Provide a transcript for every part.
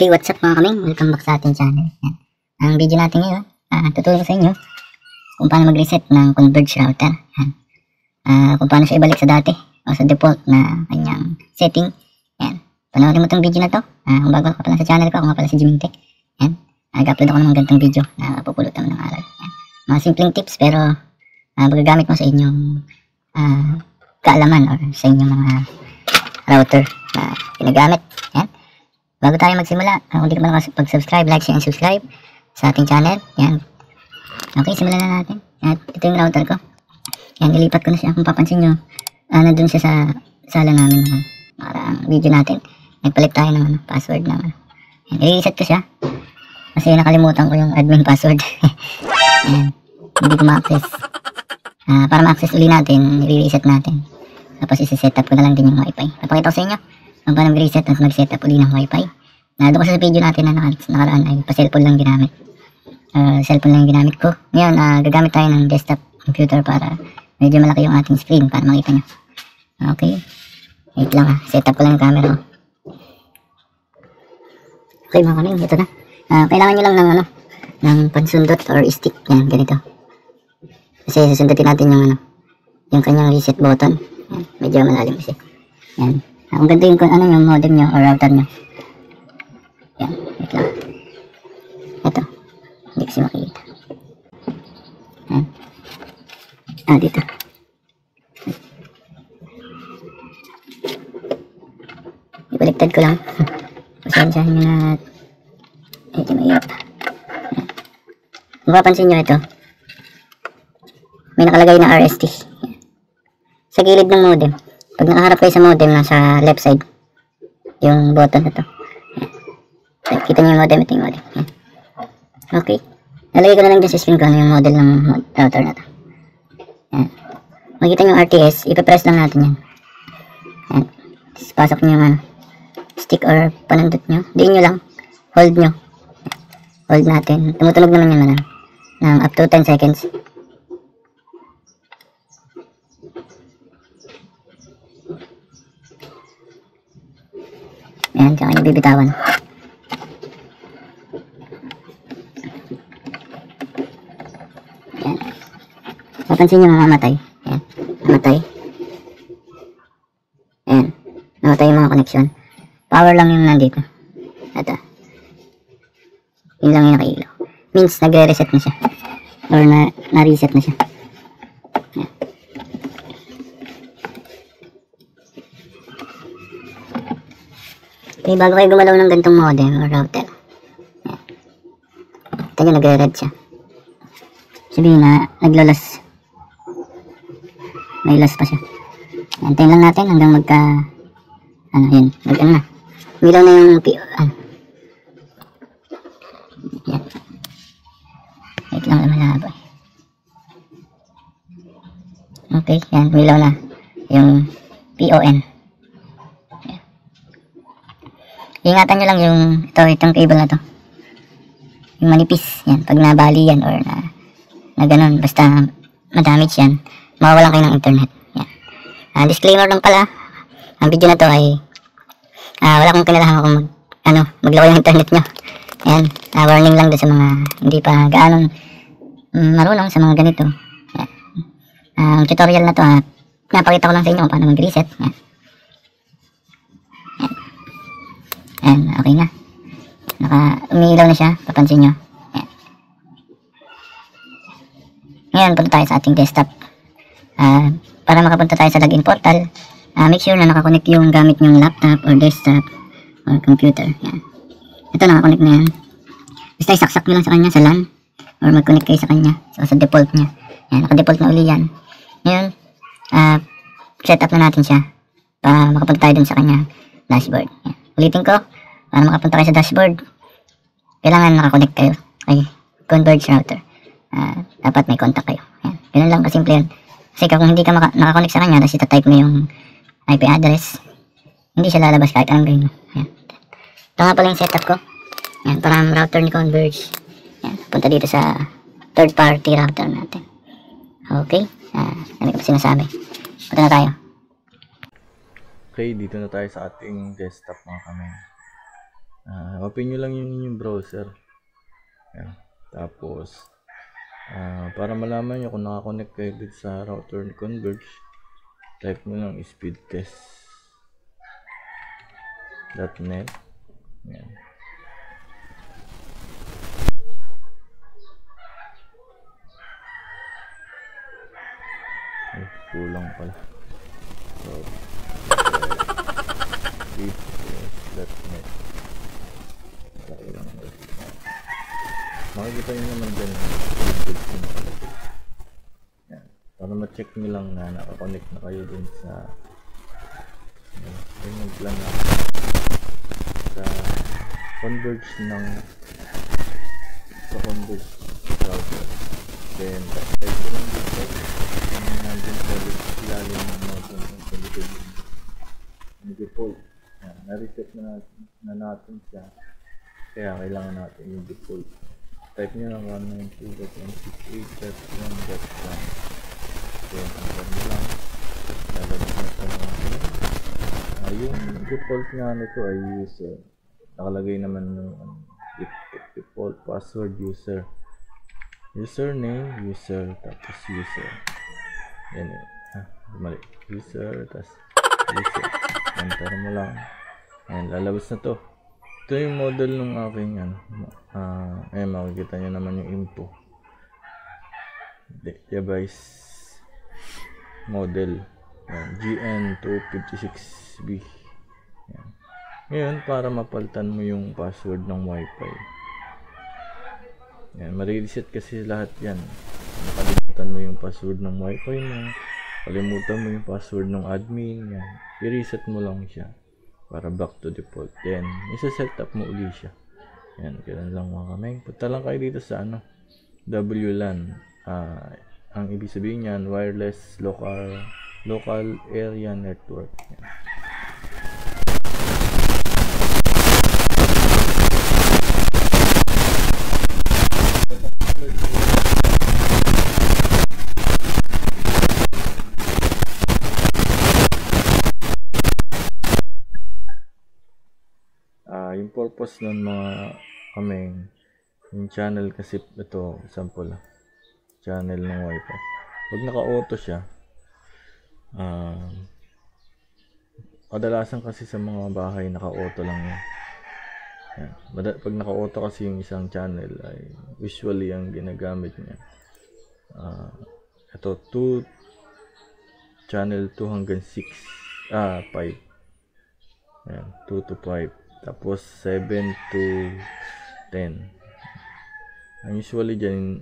Okay, what's up mga kaming? Welcome back sa ating channel. Yan. Ang video natin ngayon, tutulong sa inyo kung paano mag-reset ng Converge router. Yan. Kung paano siya ibalik sa dati o sa default na kanyang setting. Yan. Panoorin mo itong video na to. Kung bago ka pa lang sa channel ko, ako nga pala si Jiminte. Yan. Nag-upload ako ng gantong video na pupulutan mo ng aral. Yan. Mga simpleng tips pero magagamit mo sa inyong kaalaman or sa inyong mga router na ginagamit. Yan. Bago tayo magsimula, kung hindi ka pa nakapag-subscribe, like, share, and subscribe sa ating channel. Yan. Okay, simulan na natin. At ito yung router ko. Yan, ilipat ko na siya. Kung papansin nyo, nandun siya sa sala namin ng parang video natin. Nagpalit tayo ng password naman. Yan, i-reset ko siya. Kasi nakalimutan ko yung admin password. Yan, hindi ko ma-access. Para ma-access uli natin, i-reset natin. Tapos isi-set up ko na lang din yung wifi. Papakita ko sa inyo kung paano mag-reset at mag-set up uli ng wifi. Doon kasi sa video natin na nakaraan ay pa-cellphone lang ginamit. Cellphone lang ginamit ko. Ngayon, gagamit tayo ng desktop computer para medyo malaki yung ating screen para makita nyo. Okay. Wait lang set up ko lang yung camera. Okay mga kaming, ito na. Kailangan nyo lang ng ng pansundot or stick. Yan, ganito. Kasi susundutin natin yung kanyang reset button. Yan, medyo malalim kasi. Yan. Kung ganito yung yung modem nyo or router nyo. Yan, wait lang. Ito. Hindi kasi makikita. Yan. Dito. Ibaliktad ko lang. Pasensyahan nyo na medyo mahirap. Yan. Kung papansin nyo ito, may nakalagay na RST. Yan. Sa gilid ng modem. Pag nakaharap kayo sa modem, nasa left side yung button na to. Yan. Kita niyo yung modem, ito yung modem. Yan. Okay. Nalagay ko na lang dyan sa screen ko yung model ng router na to. Yan. Makikita nyo yung RTS, ipipress lang natin yan. Yan. Tapos pasok nyo yung stick or panundot nyo. Diin nyo lang. Hold nyo. Hold natin. Tumutunog naman yun ng up to 10 seconds. Yan, tsaka yung bibitawan. Yan. Papansin nyo mamamatay. Yan. Namatay. Yan. Namatay yung mga connection. Power lang yung nandito. Ito. Yun lang yung nakailaw. Means nagre-reset na siya. Or na-reset na siya. Yan. Okay, bago kayo gumalaw ng gantong modem or router. Yan. Ito nyo, nagre-red siya. Sabihin na, naglalas. May las pa siya. Antayin lang natin hanggang magka... yun. Na. Milaw na yung... Yan. Wait lang naman malabo. Okay, yan. Milaw na. Yung PON. Ingatan nyo lang yung itong cable na to. Yung manipis. Yan. Pag nabali yan or na ganun. Basta madamage yan. Mawawalan kayo ng internet. Yan. Disclaimer lang pala. Ang video na to ay wala kong kinalahan kung maglako yung internet nyo. Yan. Warning lang doon sa mga hindi pa gaano marunong sa mga ganito. Yan. Ang tutorial na to napakita ko lang sa inyo kung paano mag-reset. Yan. Yan, okay na. Umiilaw na siya, papansin nyo. Yan. Ngayon, punta tayo sa ating desktop. Para makapunta tayo sa login portal, make sure na nakakonect yung gamit nyong laptop or desktop or computer. Yan. Ito, nakakonect na yan. Basta isaksak nyo lang sa kanya sa LAN or mag-connect kayo sa kanya. So, sa default nya. Yan, naka-default na uli yan. Ngayon, set up na natin siya para makapunta tayo dun sa kanya dashboard. Yan. Ulitin ko, para makapunta kayo sa dashboard, kailangan nakakonect kayo kay Converge router. Dapat may contact kayo. Yan. Ganun lang kasimple yun. Kasi kung hindi ka nakakonect sa kanya, tapos itatype mo yung IP address, hindi siya lalabas kahit anong gawin mo. Yan. Ito nga pala yung setup ko. Yan, parang router ni Converge. Yan, punta dito sa third party router natin. Okay. Ano ko sinasabi. Punta na tayo. Okay, dito na tayo sa ating desktop mga kamay. Open nyo lang yung inyong browser. Yan. Tapos para malaman nyo kung nakakonect kayo dito sa router ni Converge, type nyo lang speedtest.net. Yan. Ay, kulang pala. So, speedtest.net. Makikita nyo naman dyan yan. Para ma-check nyo lang na nakakonect na kayo dun sa yung plan na sa Converge sa Converge router. Then type ko lang dito nandun sa ilalim ng mountain sa likod yung default. Na-reset na natin siya, kaya kailangan natin yung default. Type nyo lang 192.168.1.1. then enter mo lang, lalabas na sa mga yung default nga nito ay user. Nakalagay naman yung default password user, username user, tapos user. Yan mali, user tapos user. Enter mo lang, ayan, lalabas na to. Ito yung model ng aking ayan, makikita nyo naman yung info, device model, GN256B. Yan. Ngayon, para mapalitan mo yung password ng wifi, yan, ma-reset kasi lahat yan. Nakalimutan mo yung password ng wifi mo, kalimutan mo yung password ng admin, yan, i-reset mo lang siya para back to default. Then isa-set up mo uli siya. Yan, ganun lang mga kameng. Punta lang kayo dito sa WLAN. Ang ibig sabihin niyan, wireless local area network. Yan. Yung purpose ng mga kameng, yung channel kasi ito, example channel ng wifi, pag naka-auto siya, kadalasan kasi sa mga bahay naka-auto lang yan. Pag naka-auto kasi yung isang channel ay usually ang ginagamit niya ito 2 channel 2 hanggang 6 5. Ayan, 2 to 5. Tapos 7 to 10. Ang usually dyan,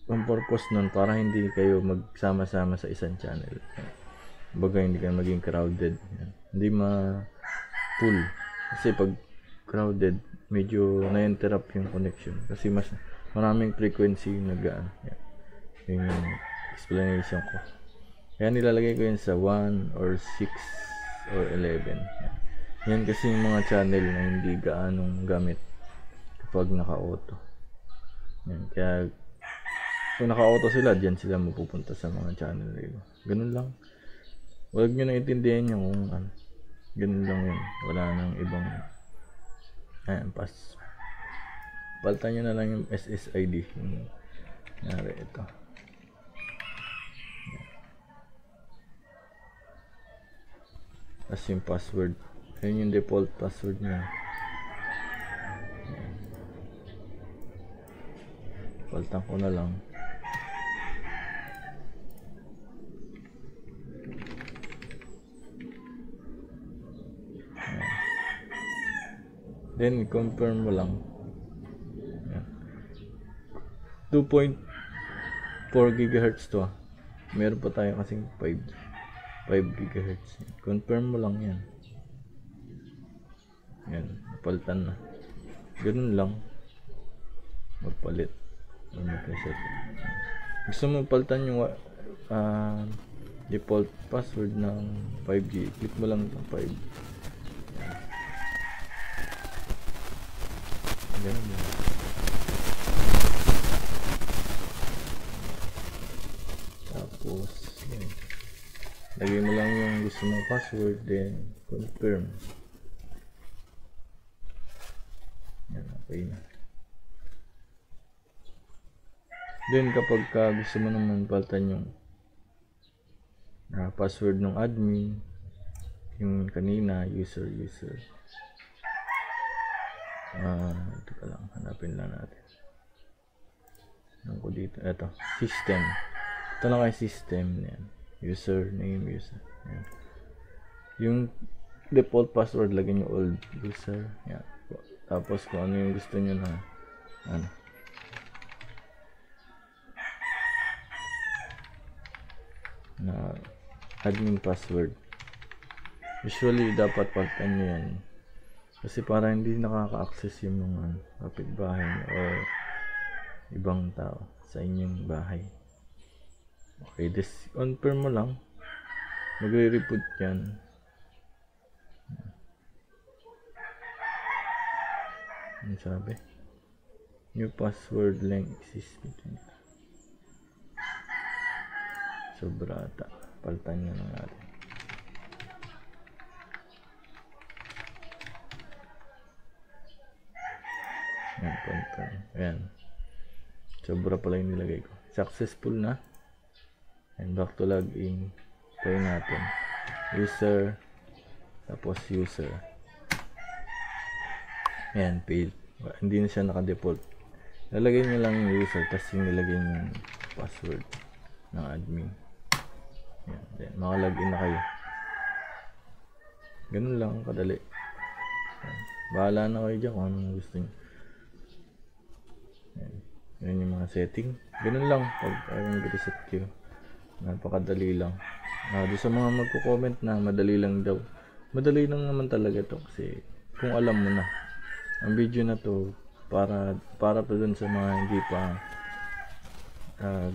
ang purpose nun para hindi kayo magsama-sama sa isang channel. Baga hindi kayo maging crowded. Hindi ma-full. Kasi pag crowded, medyo na-interrupt yung connection. Kasi mas maraming frequency yung nagaan. Yung explanation ko. Kaya nilalagay ko yun sa 1 or 6 or 11. Yan kasi yung mga channel na hindi gaanong gamit kapag naka-auto. Yan, kaya kung naka-auto sila, diyan sila mapupunta sa mga channel nila. Ganun lang. Huwag nyo na intindihan yung ganun lang yun. Wala nang ibang palitan nyo na lang yung SSID. Yung nangyari ito. As yung password. Yun yung default password niya. Palitan ko na lang. Then confirm mo lang. 2.4 GHz to. Meron pa tayo kasing 5 GHz. Confirm mo lang yan. Yan, napalitan na. Ganun lang. Magpalit. Mag-reset. Gusto mo palitan yung default password ng 5G. Click mo lang itong 5. Ganun lang. Tapos yan. Lagay mo lang yung gusto mong password, then confirm. Okay na. Then kapag gusto mo naman palitan yung password ng admin, yung kanina, user. Ito ka lang, hanapin lang natin. Ano ko dito? Ito, system. Ito lang kay system. Yan. Username. Yan. Yung default password, lagyan nyo old user. Yan. Tapos kung ano yung gusto nyo na admin password. Usually dapat palitan nyo yan kasi para hindi nakaka-access yung mga kapitbahay o ibang tao sa inyong bahay. Okay, confirm mo lang, magre-report yan. Ano sabi? New password length is between. Sobra ata. Palitan nyo lang natin. Ayan, confirm. Ayan. Sobra pala yung nilagay ko. Successful na. And back to login. Try natin. User. Tapos user. Ayan, failed. Hindi na siya naka-default. Lalagay nyo lang yung user. Tapos yung nilagay yung password ng admin. Ayan. Then, makalagin na kayo. Ganun lang kadali. Ayan. Bahala na kayo dyan kung anong gusto nyo. Ayan. Yan yung mga setting. Ganun lang pag mag-reset kayo. Napakadali lang. Doon sa mga magko-comment na madali lang daw. Madali lang naman talaga to kasi kung alam mo na. Ang video na to para pa dun sa mga hindi pa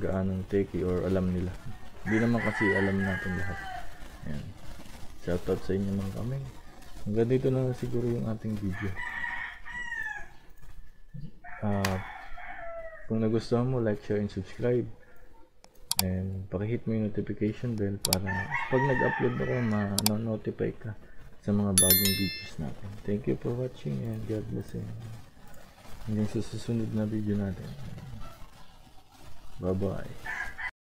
gaanong techie or alam nila. Hindi naman kasi alam natin lahat. Ayan. Shoutout sa inyo mga kami. Hanggang dito na siguro yung ating video. Kung nagustuhan mo, like, share, and subscribe. And pakihit mo yung notification bell para pag nag-upload ako, ma-notify ka sa mga bagong videos natin. Thank you for watching and God bless you. Hanggang sa susunod na video natin. Bye-bye.